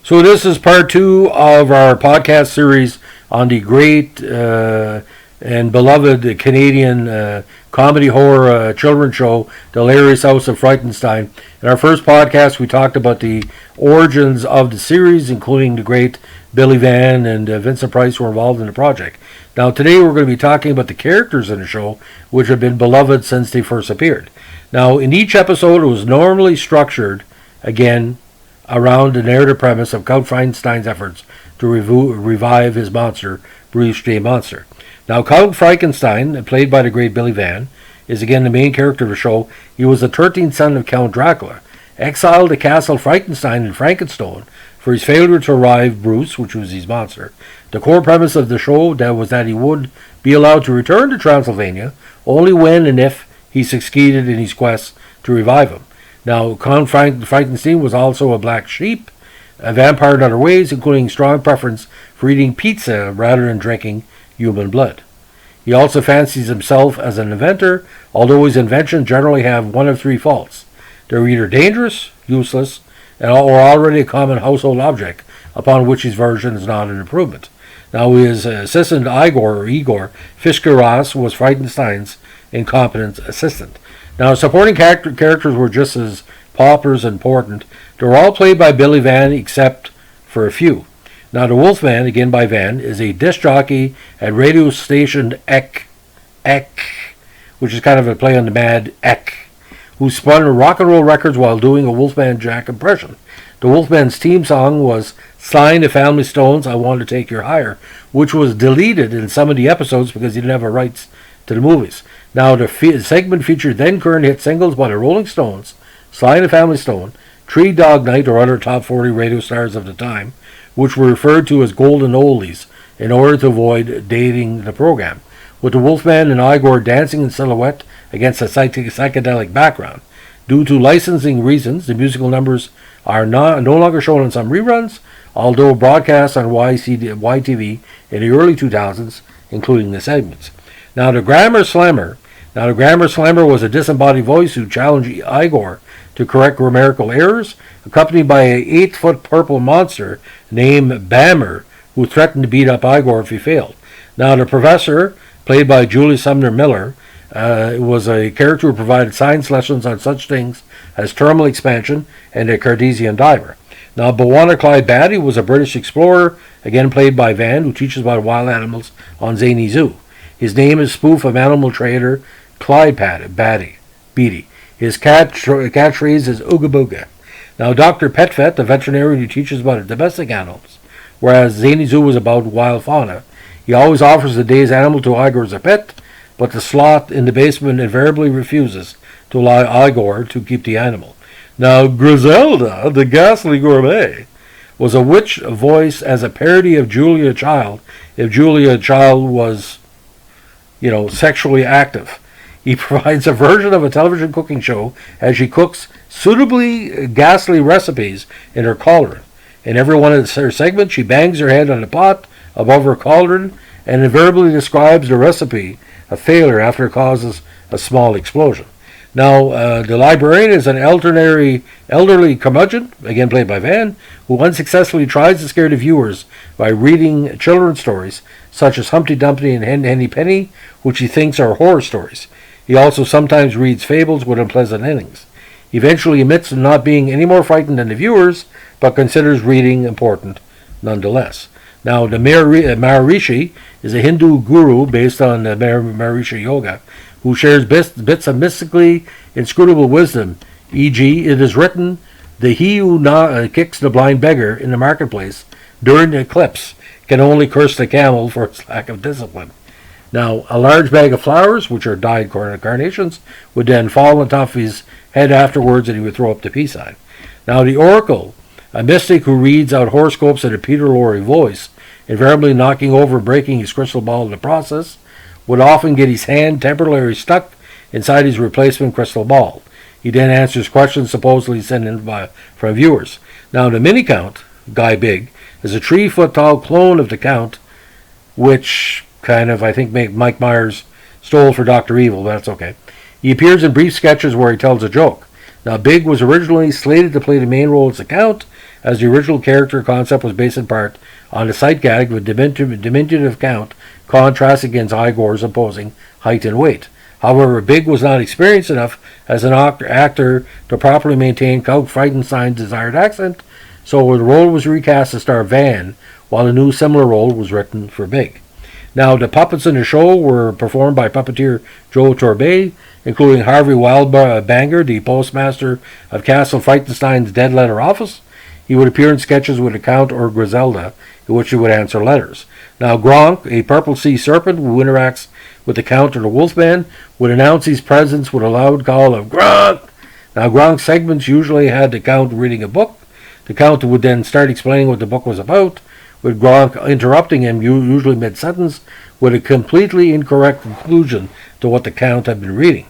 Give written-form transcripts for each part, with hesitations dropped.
So this is part 2 of our podcast series on the great and beloved Canadian comedy horror children's show, The Hilarious House of Frightenstein. In our first podcast, we talked about the origins of the series, including the great Billy Van and Vincent Price who were involved in the project. Now today we're going to be talking about the characters in the show, which have been beloved since they first appeared. Now in each episode, it was normally structured, again, around the narrative premise of Count Frightenstein's efforts to revive his monster, Bruce J. Monster. Now, Count Frightenstein, played by the great Billy Van, is again the main character of the show. He was the 13th son of Count Dracula, exiled to Castle Frightenstein in Frankenstein for his failure to revive Bruce, which was his monster. The core premise of the show was that he would be allowed to return to Transylvania only when and if he succeeded in his quest to revive him. Now, Count Frightenstein was also a black sheep, a vampire in other ways, including strong preference for eating pizza rather than drinking human blood. He also fancies himself as an inventor, although his inventions generally have one of three faults. They're either dangerous, useless, or already a common household object, upon which his version is not an improvement. Now, his assistant Igor Fischgeras was Frightenstein's incompetent assistant. Now, supporting characters were just as paupers important. They were all played by Billy Van, except for a few. Now, the Wolfman, again by Van, is a disc jockey at radio station Ek, which is kind of a play on the Mad Ek, who spun rock and roll records while doing a Wolfman Jack impression. The Wolfman's theme song was Sly and the Family Stones, I Want to Take You Higher, which was deleted in some of the episodes because he didn't have the rights to the movies. Now, the segment featured then current hit singles by the Rolling Stones, Sly and the Family Stone, Tree Dog Night, or other top 40 radio stars of the time, which were referred to as golden oldies in order to avoid dating the program, with the Wolfman and Igor dancing in silhouette against a psychedelic background. Due to licensing reasons, the musical numbers are no longer shown in some reruns, although broadcast on YTV in the early 2000s, including the segments. Now, the Grammar Slammer was a disembodied voice who challenged Igor to correct grammatical errors, accompanied by an 8-foot purple monster named Bammer, who threatened to beat up Igor if he failed. Now, the Professor, played by Julie Sumner Miller, was a character who provided science lessons on such things as thermal expansion and a Cartesian diver. Now, Bwana Clyde Batty was a British explorer, again played by Van, who teaches about wild animals on Zany Zoo. His name is spoof of animal trader Clyde Beatty. His catchphrase is Ooga Booga. Now, Dr. Petfet, the veterinarian who teaches about domestic animals, whereas Zany Zoo was about wild fauna. He always offers the day's animal to Igor as a pet, but the sloth in the basement invariably refuses to allow Igor to keep the animal. Now, Griselda, the ghastly gourmet, was a witch voice as a parody of Julia Child, if Julia Child was, sexually active. He provides a version of a television cooking show as she cooks suitably ghastly recipes in her cauldron. In every one of her segments, she bangs her head on the pot above her cauldron and invariably describes the recipe a failure after it causes a small explosion. Now, the Librarian is an elderly curmudgeon, again played by Van, who unsuccessfully tries to scare the viewers by reading children's stories, such as Humpty Dumpty and Henny Penny, which he thinks are horror stories. He also sometimes reads fables with unpleasant endings. He eventually admits to not being any more frightened than the viewers, but considers reading important nonetheless. Now, the Maharishi is a Hindu guru based on Maharishi Yoga, who shares bits of mystically inscrutable wisdom, e.g., it is written, the he who kicks the blind beggar in the marketplace during the eclipse can only curse the camel for its lack of discipline. Now, a large bag of flowers, which are dyed carnations, would then fall on top of his head afterwards, and he would throw up the peace sign. Now, the Oracle, a mystic who reads out horoscopes in a Peter Lorre voice, invariably knocking over and breaking his crystal ball in the process, would often get his hand temporarily stuck inside his replacement crystal ball. He then answers questions supposedly sent in from viewers. Now, the mini Count, Guy Big, is a 3-foot-tall clone of the Count, which kind of, I think, Mike Myers stole for Dr. Evil, but that's okay. He appears in brief sketches where he tells a joke. Now, Big was originally slated to play the main role as the Count, as the original character concept was based in part on the sight gag of a diminutive Count contrast against Igor's imposing height and weight. However, Big was not experienced enough as an actor to properly maintain Count Frightenstein's desired accent, so the role was recast to star Van, while a new similar role was written for Big. Now, the puppets in the show were performed by puppeteer Joe Torbay, including Harvey Wildbanger, the postmaster of Castle Frightenstein's Dead Letter Office. He would appear in sketches with the Count or Griselda, in which he would answer letters. Now, Gronk, a purple sea serpent who interacts with the Count or the Wolfman, would announce his presence with a loud call of Gronk. Now, Gronk's segments usually had the Count reading a book. The Count would then start explaining what the book was about, with Gronk interrupting him, usually mid-sentence, with a completely incorrect conclusion to what the Count had been reading.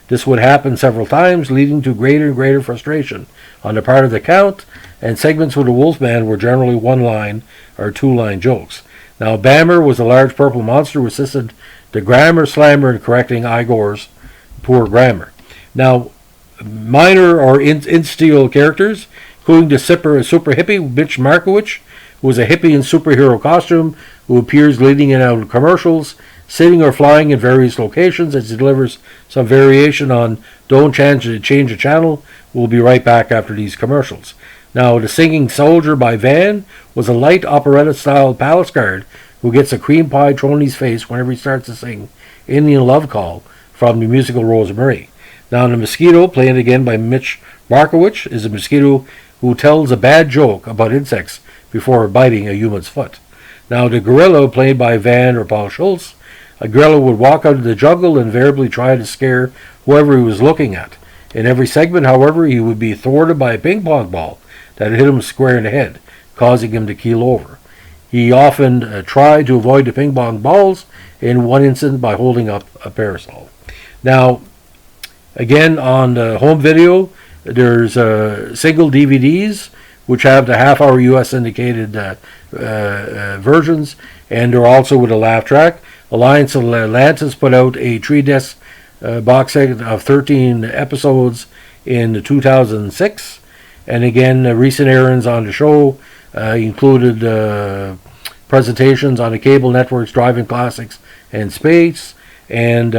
This would happen several times, leading to greater and greater frustration on the part of the Count, and segments with the Wolfman were generally one-line or two-line jokes. Now, Bammer was a large purple monster who assisted the grammar slammer in correcting Igor's poor grammar. Now, minor or in-steel characters, including the super hippie Mitch Markowitz, who was a hippie in superhero costume, who appears leading in out of commercials, sitting or flying in various locations as he delivers some variation on Don't Change the Channel. We'll be right back after these commercials. Now, the Singing Soldier by Van was a light operetta-style palace guard who gets a cream pie thrown in his face whenever he starts to sing Indian Love Call from the musical Rosemary. Now, the Mosquito, played again by Mitch Markowitz, is a mosquito who tells a bad joke about insects before biting a human's foot. Now, the Gorilla, played by Van or Paul Schultz, a gorilla would walk out of the jungle and invariably try to scare whoever he was looking at. In every segment, however, he would be thwarted by a ping pong ball that hit him square in the head, causing him to keel over. He often tried to avoid the ping pong balls, in one instance by holding up a parasol. Now, again, on the home video, there's single DVDs, which have the half-hour U.S. indicated versions, and they're also with a laugh track. Alliance Atlantis put out a 3-disc box set of 13 episodes in 2006. And again, recent airings on the show included presentations on the cable networks Driving Classics and Space, and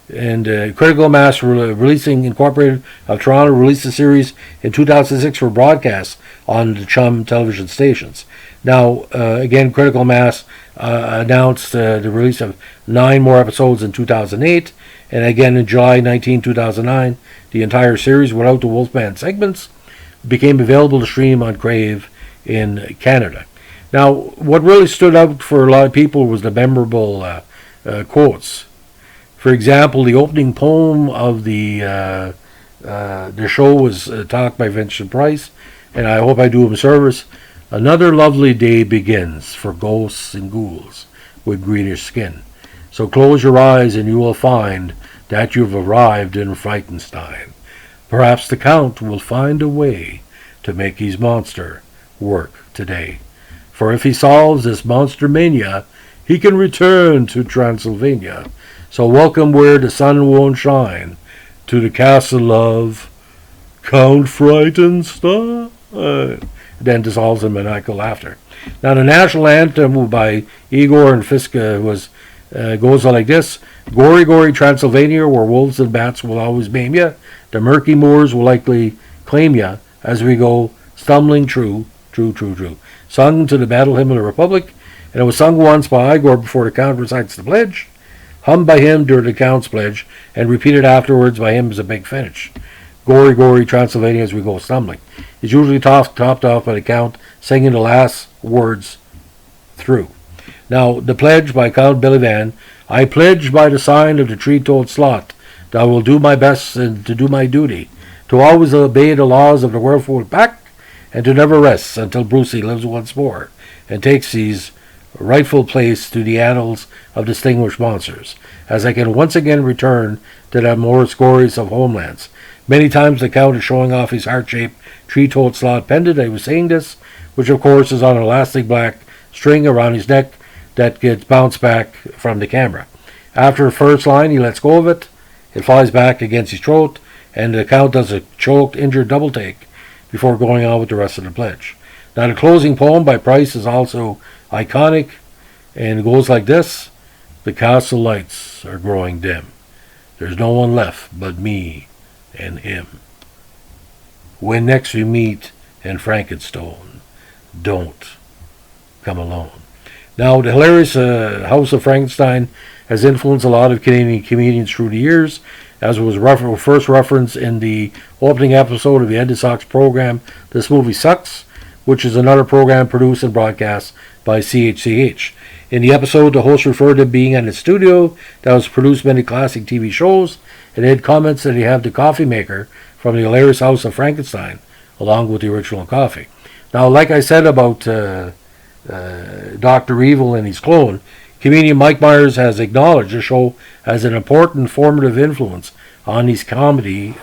Critical Mass Releasing Incorporated of Toronto released the series in 2006 for broadcast on the Chum television stations. Now, again, Critical Mass announced the release of 9 more episodes in 2008, and again in July 19, 2009, the entire series without the Wolfman segments became available to stream on Crave in Canada. Now, what really stood out for a lot of people was the memorable quotes. For example, the opening poem of the show was talked by Vincent Price, and I hope I do him service. Another lovely day begins for ghosts and ghouls with greenish skin. So close your eyes and you will find that you've arrived in Frightenstein. Perhaps the Count will find a way to make his monster work today. For if he solves this monster mania, he can return to Transylvania. So welcome where the sun won't shine, to the castle of Count Frightenstein. Then dissolves in maniacal laughter. Now, the National Anthem by Igor and Fiska goes like this. Gory, gory Transylvania, where wolves and bats will always maim ya. The murky moors will likely claim ya as we go stumbling true. Sung to the battle hymn of the Republic, and it was sung once by Igor before the Count recites the pledge, hummed by him during the Count's pledge, and repeated afterwards by him as a big finish. Gory, gory Transylvania as we go stumbling. It's usually topped off by the Count singing the last words through. Now, the pledge by Count Billy Van. I pledge by the sign of the tree-toed slot that I will do my best and to do my duty, to always obey the laws of the werewolf pack, and to never rest until Brucey lives once more and takes his rightful place to the annals of distinguished monsters, as I can once again return to the more glories of homelands. Many times the Count is showing off his heart-shaped tree-toed slot pendant. I was saying this, which of course is on an elastic black string around his neck that gets bounced back from the camera. After the first line, he lets go of it. It flies back against his throat, and the Count does a choked, injured double take before going on with the rest of the pledge. Now, the closing poem by Price is also iconic, and it goes like this: "The castle lights are growing dim. There's no one left but me and him. When next we meet in Frankenstein, don't come alone." Now, the hilarious House of Frankenstein has influenced a lot of Canadian comedians through the years, as was first referenced in the opening episode of the Ed Sox program, This Movie Sucks, which is another program produced and broadcast by CHCH. In the episode, the host referred to being in a studio that was produced many classic TV shows, and Ed comments that he had the coffee maker from the hilarious House of Frankenstein, along with the original coffee. Now, like I said about Dr. Evil and his clone, comedian Mike Myers has acknowledged the show as an important formative influence on his comedy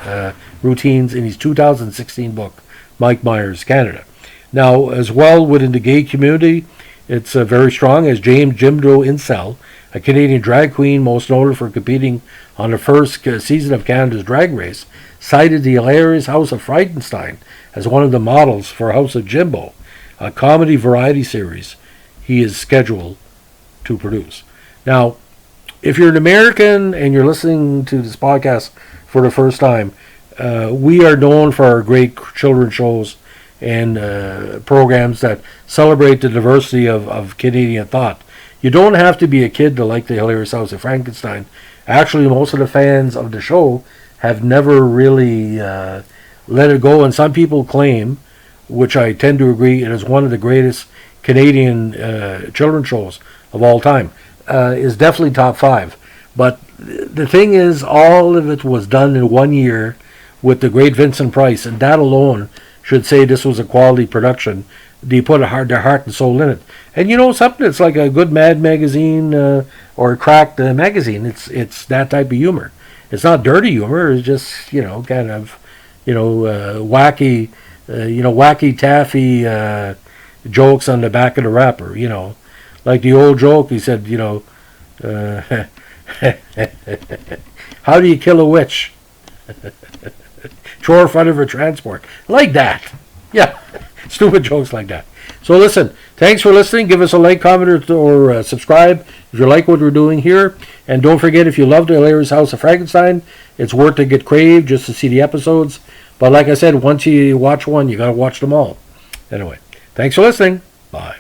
routines in his 2016 book, Mike Myers, Canada. Now, as well within the gay community, it's very strong, as James Jimdo Incel, a Canadian drag queen most noted for competing on the first season of Canada's Drag Race, cited the hilarious House of Frightenstein as one of the models for House of Jimbo, a comedy variety series he is scheduled to produce. Now, if you're an American and you're listening to this podcast for the first time, we are known for our great children's shows and programs that celebrate the diversity of Canadian thought. You don't have to be a kid to like the hilarious House of Frankenstein. Actually, most of the fans of the show have never really let it go, and some people claim, which I tend to agree, it is one of the greatest Canadian children's shows of all time. Is definitely top 5. But the thing is, all of it was done in 1 year with the great Vincent Price, and that alone should say this was a quality production. They put their heart and soul in it. And you know something? It's like a good Mad magazine or a cracked magazine. It's that type of humor. It's not dirty humor. It's just kind of wacky wacky taffy jokes on the back of the wrapper. Like the old joke. He said, how do you kill a witch? Throw her in front of her transport. Like that. Yeah. Stupid jokes like that. So listen, thanks for listening. Give us a like, comment, or subscribe if you like what we're doing here. And don't forget, if you love the hilarious House of Frankenstein, it's worth to get craved just to see the episodes. But like I said, once you watch one, you got to watch them all. Anyway, thanks for listening. Bye.